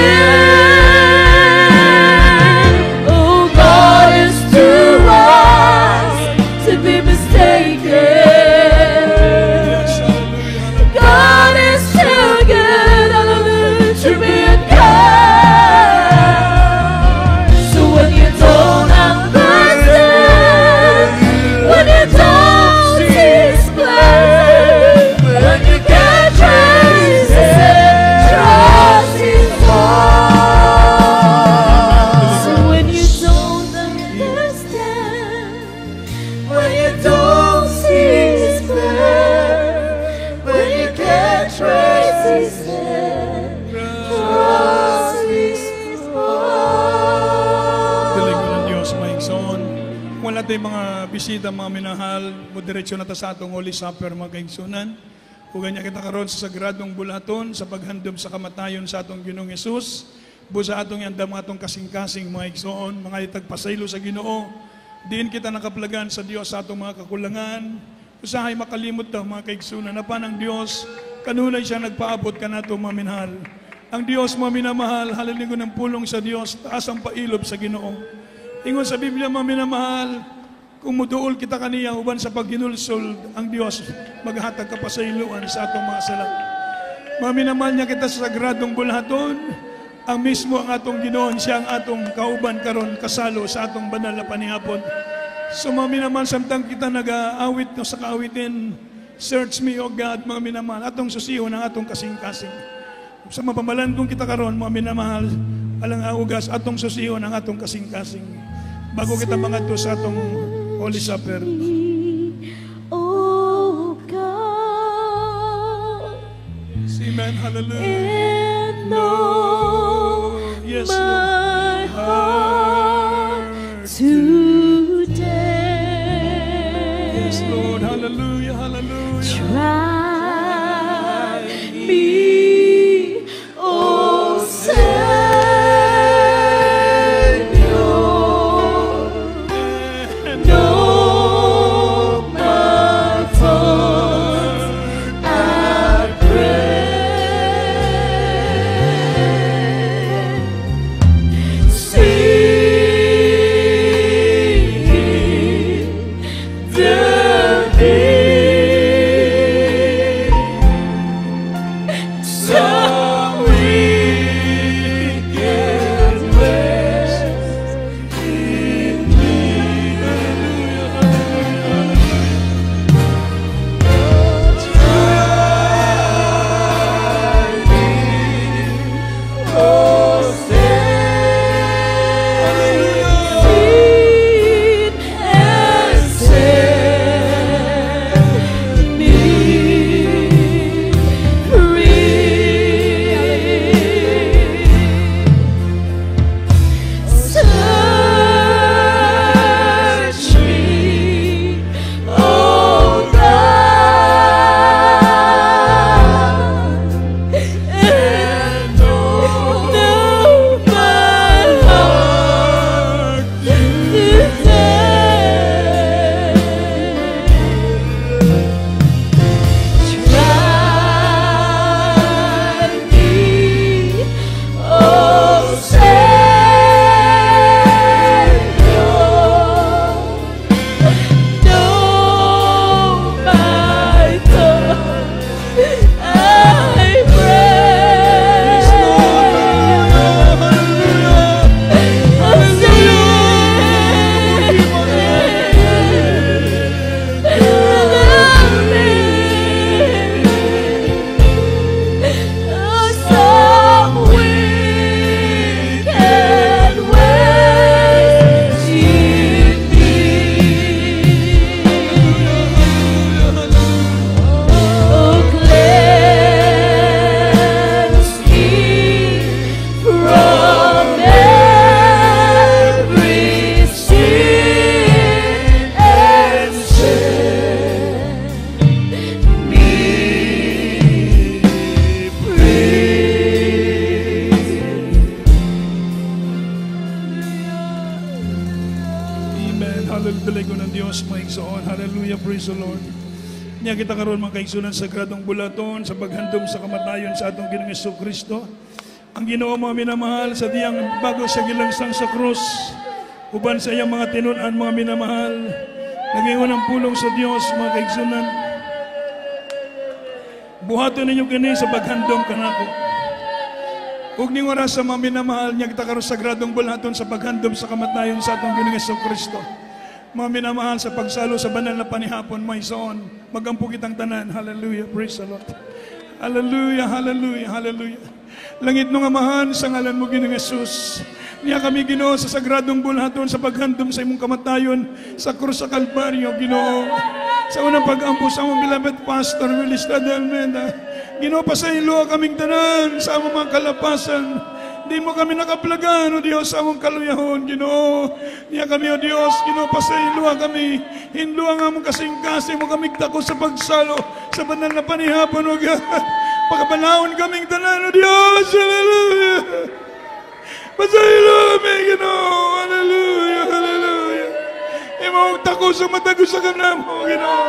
Oh, God is too wise to be mistaken. God is too good, hallelujah, to be unkind. So when you don't understand, when you don't see His plan, when you can't trace it, trust His heart. So when you don't understand, when you don't see His plan, when you can't trace His hand, trust His heart. Galing ko ng Diyos, maigsoon. Wala tayong mga bisita, mga minahal, moderation na ta sa atong Holy Supper, mga kaigsunan. Kung ganyan kita karon sa sagradong bulaton, sa paghandom sa kamatayon sa atong Ginoong Yesus, busa atong yanda mga atong kasing-kasing, mga igsoon, mga itagpasaylo sa Ginoo. Diin kita nakaplagan sa Dios sa atong mga kakulangan. Usahay makalimot daw, mga kaigsunan, na pa ng Dios, kanunay siya nagpaabot ka na ito, mga minahal. Ang Diyos, mga minamahal, halaligo ng pulong sa Diyos, taas ang pailob sa Ginoo. Ingon sa Biblia, mga minamahal, kung muduol kita kaniya, uban sa paghinulsol, ang Diyos, maghatag ka pa sa iluan sa atong mga sala. Mga minamahal niya kita sa sagradong bulaton, ang mismo ang atong Ginoon, siya ang atong kauban karon kasalo sa atong banal na panihapon. So mga minamahal, samtang kita nag-aawit no, sa kaawitin, search me, O God, mga minamahal, atong susiho ng atong kasing-kasing. Sa mapamalan kong kita karon, mga minamahal, alang augas, atong susiho ng atong kasing-kasing. Bago kita mga to sa atong Holy Supper. Oh God, Amen, hallelujah. and know Yes, my Lord. heart today. Yes, Lord, hallelujah, hallelujah. Try me, oh Savior. Know my thoughts, I pray. See the deep, so we can rest in Thee. Try me, oh Savior, and set me free. Search me, oh God, and know my heart today. Praise the Lord. Niya kita karon mga kaigsunan sa sagradong bulaton sa paghandom sa kamatayon sa atong Ginoong Jesucristo. Ang Ginoo mga minamahal sa diyang bago siya gilangsang sa krus, uban sa iyang mga tinunan mga minamahal, nag-iwan ang pulong sa Dios mga kaigsunan. Buhaton ninyo kini sa paghandom kanako. Ug ning oras sa mga minamahal niya kita karon sa sagradong bulaton sa paghandom sa kamatayon sa atong Ginoong Jesucristo. Mga minamahal sa pagsalo sa banal na panihapon, may soon, magampo kitang tanan. Hallelujah, praise the Lord. Hallelujah, hallelujah, hallelujah. Langit nung amahan sa ngalan mo Ginoong Hesus. Niya kami Ginoo sa sagradong bulhaton sa paghandom sa imong kamatayon sa krus sa Kalbaryo, Ginoo. Sa unang pag-ampo sa among beloved Pastor Willis de Almeida, Ginoo, pasaylo kaming tanan sa among mga kalapasan. Di mo kami nakaplagan, O Diyos, sa among kaluyahon, Ginoo. Niya kami, O Diyos, Ginoo, pasayloa kami. Hinluang among kasing-kasing mo kami tako sa pagsalo sa banal na panihapon, O God. Pagkapanahon kaming tanan, O Diyos. Hallelujah. Pasayloa kami, Ginoo. Hallelujah, hallelujah. Imong tako sa matago sa kanamo, Ginoo.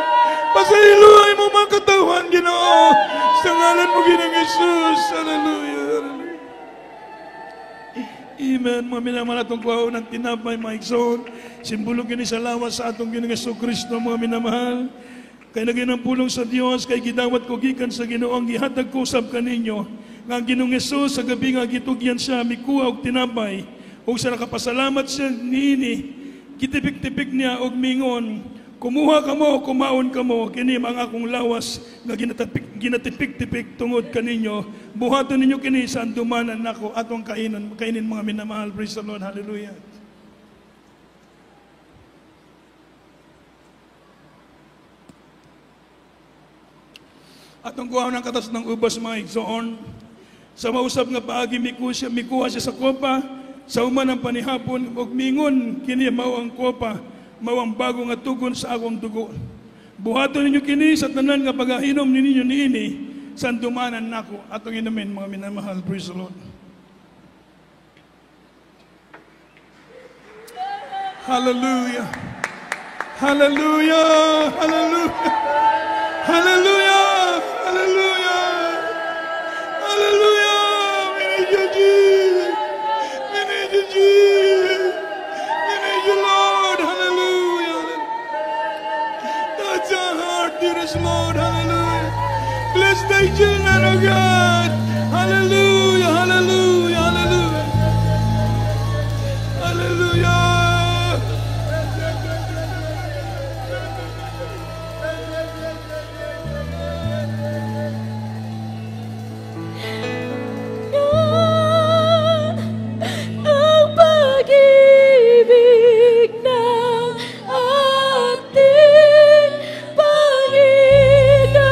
Pasayloa imong mga katawan, Ginoo. Sa ngalan mo, Ginoong Jesus. Hallelujah. Amen. Mga minamahal atong kuhaon ng tinapay, mga igsoon. Simbolo kini sa lawas sa atong Ginoong Jesucristo, mga minamahal. Kay naging ang pulong sa Dios, kay gidawat ko gikan sa Ginoo ang gihatag ko usab kaninyo. Nga ang Ginoong Jesus sa gabi nga gitugyan siya mikuha og tinapay. Ug sa nakapasalamat siya niini, kitipik-tipik niya og mingon, kumuha kamo, kumaon kamo, kini mga akong lawas nga ginatipik-tipik tungod kaninyo. Buhaton ninyo kini sa andumanan nako atong kainin mga minamahal. Praise the Lord. Hallelujah. Atong kuha ng katas ng ubas mga igsoon. Sa mausap nga paagi mikuha siya sa kopa, sa uman ng panihapon ug mingon kini mao ang kopa, mao ang bago nga tugon sa akong dugo. Buhaton ninyo kini sa tanan nga pagahinom ninyo niini sa andumanan nako atong inumin mga minamahal. Praise the Lord. Hallelujah. Hallelujah. Hallelujah. Hallelujah. Hallelujah. Hallelujah. We need you, Jesus. We need you, Jesus. We need you, Lord. Hallelujah. Touch our heart, dearest Lord. Hallelujah. Bless thy children, O God. Hallelujah. Hallelujah. Hallelujah. Hallelujah. Ang pag-ibig ng ating Panginoon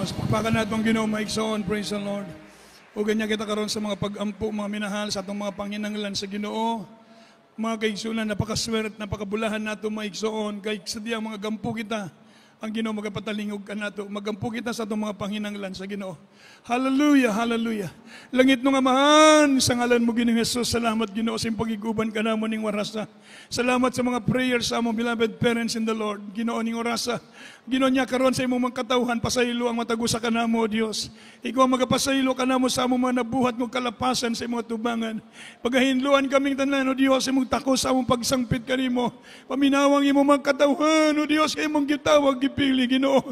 Diyos. Pakpakan natin ang Ginoo maigsoon. Praise the Lord. O ganyan kita karon sa mga pag-ampo, mga minahal, sa atong mga panginanglan sa Ginoo. Mga kaigsunan, napakaswerte, napakabulahan nato maigsoon. Kay sa diyang mga gampo kita, ang Ginoo magapatalingog ka nato. Magampo kita sa atong mga panginanglan sa Ginoo. Hallelujah, hallelujah. Langit nung amahan, sa ngalan mo Ginoong Hesus, salamat Ginoo sa pagiguban ka namo ning warasa. Salamat sa mga prayers sa among beloved parents in the Lord. Ginoo ning orasa. Ginoo niya karon sa imong mga katawhan, pasaylo ang matagusa ka namo, Dios. Ikaw magapasaylo ka namo sa among mga nabuhat ng kalapasan sa imong tubangan. Pagahinluan kaming tanan, O Dios, imong takos sa among pagsangpit kanimo. Paminawang imong mga katawhan, O Dios, kay imong gitawag gipili, Ginoo.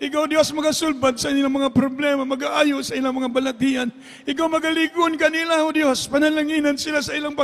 Ikaw Dios magasulbad sa ilang mga problema, mag-aayo sa ilang mga balatian. Ikaw magaligon kanila, O Dios, panalanginan sila sa ilang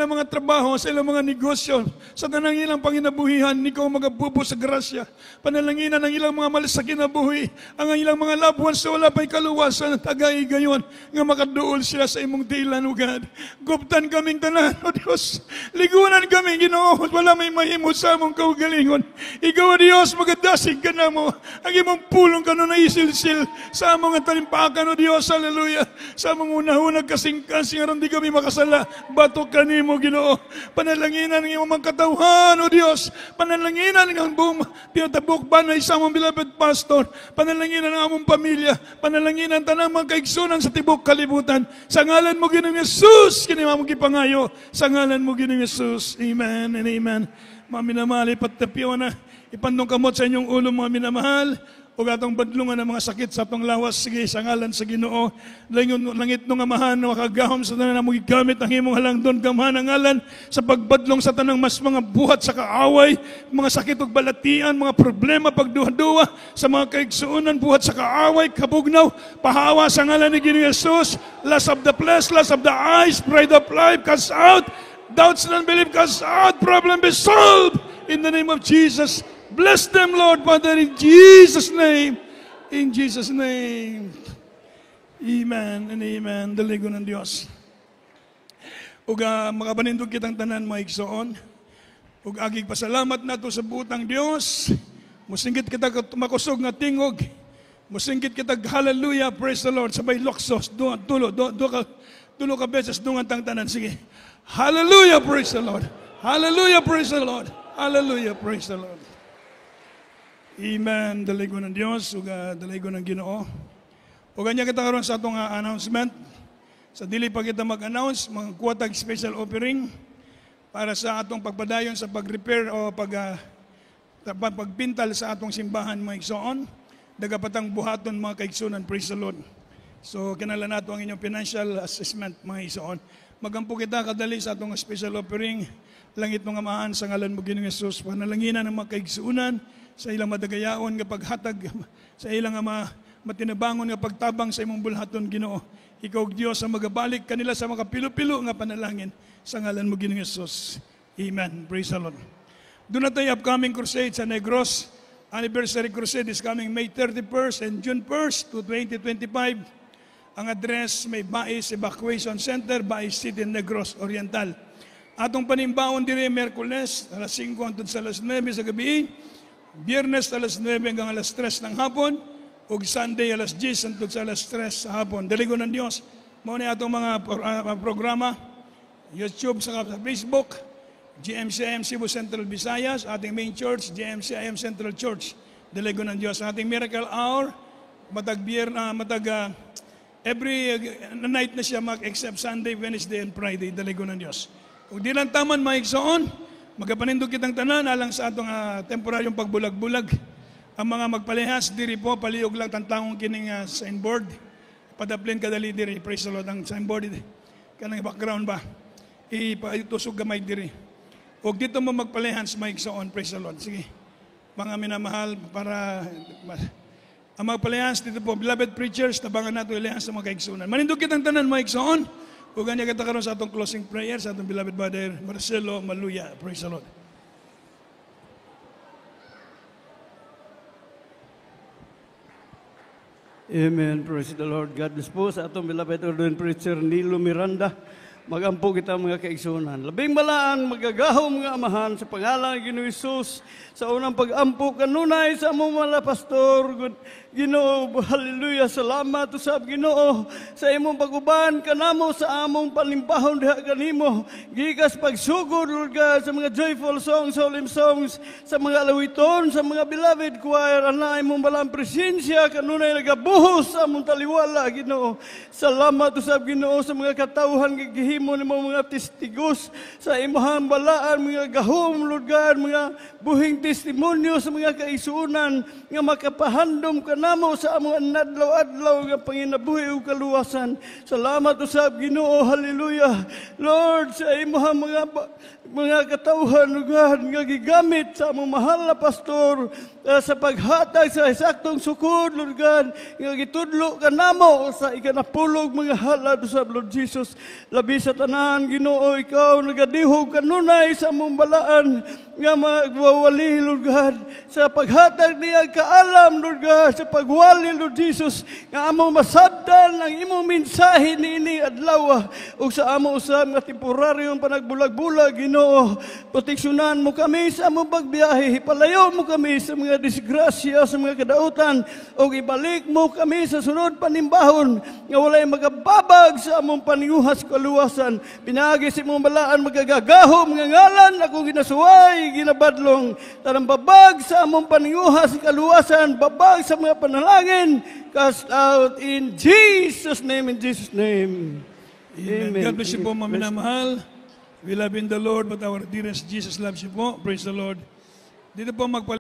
mga trabaho, sa ilang mga negosyo, sa tanang ilang panginabuhihan. Ikaw magabubo sa grasya. Panalanginan ang ilang mga malis sa kinabuhi, ang ilang mga labuhan sa wala pa'y kaluwasan at tagay gayon, nga makaduol sila sa imong tilan, O God. Guptan kaming tanan, O Dios. Ligunan kami, Ginoo, wala may mahimo sa among kaugalingon. Ikaw, O Dios, magadasig ka na mo. Ang imong pulong ka na isilsil sa among talimpakan, O Dios, hallelujah. Sa among unahunag kasing-kasing, aron di kami makasala. Batok ka nimo, Ginoo. Panalanginan ng imong mga katawhan, O Dios. Panalanginan ng buong tinatabok banay sa among beloved pastor. Panalanginan ng among pamilya. Panalanginan tanang mga kaigsunan sa tibok kalibutan. Sa ngalan mo, Ginoong Yesus, kinimamong kipangayo. Sa ngalan mo, Ginoong Yesus. Amen and amen. Mga minamahal, ipatapyaw na. Ipandong kamot sa inyong ulo, mga minamahal. O atong badlungan ng mga sakit sa atong lawas, sige, sa ngalan sa Ginoo. Langit nung amahan, makagahom sa tanan na mo gigamit ang imong halangdon kamahan ang ngalan sa pagbadlong sa tanang mas mga buhat sa kaaway, mga sakit ug balatian, mga problema, pagduha-duha sa mga kaigsuonan, buhat sa kaaway, kabugnaw, pahawa sa ngalan ni Ginoong Yesus, lust of the flesh, lust of the eyes, pride of life, cast out, doubts and unbelief, cast out, problem be solved in the name of Jesus. Bless them, Lord, Father, in Jesus' name. In Jesus' name. Amen and amen. Daligo ng Diyos. Ug makabanindog kitang tanan, mga igsoon. Ug agig pasalamat nato sa butang Dios. Musinggit kita makusog nga tingog. Musinggit kita hallelujah, praise the Lord. Sabay loksos, tulo ka beses dungan tang tanan. Sige. Hallelujah, praise the Lord. Hallelujah, praise the Lord. Hallelujah, praise the Lord. Amen. Daligo ng Diyos, ug daligo ng Ginoo. Ug kanya kita karon sa atong announcement. Sa dili pa kita mag-announce, mga kuwatag special offering para sa atong pagpadayon sa pag-repair o pagpintal sa atong simbahan, mga igsoon. Dagapatang buhaton, mga kaigsunan, praise the Lord. So kinahanglan nato ang inyong financial assessment, mga igsoon. Magampo kita kadali sa atong special offering. Langit ng amahan sa ngalan mo Ginoong Hesus, panalanginan ng mga kaigsuunan sa ilang madagayaon nga paghatag, sa ilang matinabangon nga pagtabang sa imong bulhaton, Ginoo. Ikaw, Diyos, ang magabalik kanila sa mga pilo-pilo nga panalangin sa ngalan mo Ginoong Hesus. Amen. Praise the Lord. Doon na tayo upcoming crusade sa Negros. Anniversary crusade is coming May 31st and June 1st to 2025. Ang address may Bais Evacuation Center, Bais City, Negros Oriental. Atong panimbaon dire Merkules, alas 5 hangtod sa alas 9 sa gabi. Biyernes alas 9 hanggang alas 3 ng hapon. Ug Sunday alas 10 hangtod sa alas 3 sa hapon. Daligo ng Dios. Mao ni atong mga programa. YouTube sa Facebook. GMCIM Cebu Central Visayas. Ating main church, GMCIM Central Church. Daligo ng Dios. Ating Miracle Hour. Every night na siya except Sunday, Wednesday, and Friday. Daligo ng Dios. Kung di lang taman maigsoon, magapanindog kitang tanan alang sa atong temporaryong pagbulag-bulag. Ang mga magpalihas diri po paliog lang tantangong kining signboard. Padaplin kadali diri, praise the Lord, ang signboard kanang background ba. Itusog gamay diri. Ug dito mo magpalihans maigsoon, praise the Lord. Sige. Mga minamahal para ang magpalihans dito po, beloved preachers, tabangan nato ilihans sa mga kaigsunan. Manindog kitang tanan maigsoon. Ug kanya kita karon sa atong closing prayer sa atong beloved brother Marcelo Maluya. Praise the Lord. Amen. Praise the Lord. God bless po sa atong beloved ordained preacher Nilo Miranda. magampo kita mga kaigsunan. Labing balaan, magagahom mga amahan sa pangalan ng Ginoong Hesus, sa unang pag-ampo kanunay sa among mga pastor, Ginoo, hallelujah, salamat usab Ginoo sa imong paguban kanamo sa among panimbahon diha kanimo, gikas pagsugod Lord God sa mga joyful songs, solemn songs, sa mga alawiton, sa mga beloved choir, ana imong balang presensya kanunay nagabuhos sa among taliwala Ginoo. Salamat usab Ginoo sa mga katawhan gihimo nimo mga testigos sa imong balaan, mga gahom Lord God, mga buhing testimonyo sa mga kaisunan nga makapahandom kanamo sa among adlaw-adlaw nga panginabuhi ug kaluwasan. Salamat usab Ginoo, hallelujah. Lord, sa imong mga katawhan Lord God, nga gigamit sa among mahal na pastor sa paghatag sa saktong sukod Lord God, nga gitudlo kanamo sa ikanapulog mga halad usab Lord Jesus. Labi sa tanan Ginoo, ikaw nagadihog kanunay sa among balaan nga magwawali Lord God, sa paghatag niya kaalam Lord God, sa pagwali Lord Jesus, nga among masabdan ang imong mensahe niini adlaw ug sa among usab nga temporaryong panagbulag-bulag Ginoo. Proteksyonan mo kami sa among pagbiyahe, hipalayo mo kami sa mga disgrasya, sa mga kadautan, ug ibalik mo kami sa sunod panimbahon nga walay magababag sa among paninguhas kaluwasan. Pinaagi sa imong balaan magagagahom nga ngalan ako ginasuway ginabadlong, tarang babag sa among paninguhas kaluwasan, babag sa mga panalangin, cast out in Jesus' name, in Jesus' name. Amen. God bless you po, mga minamahal. We love in the Lord, but our dearest Jesus loves you po. Praise the Lord. Dito po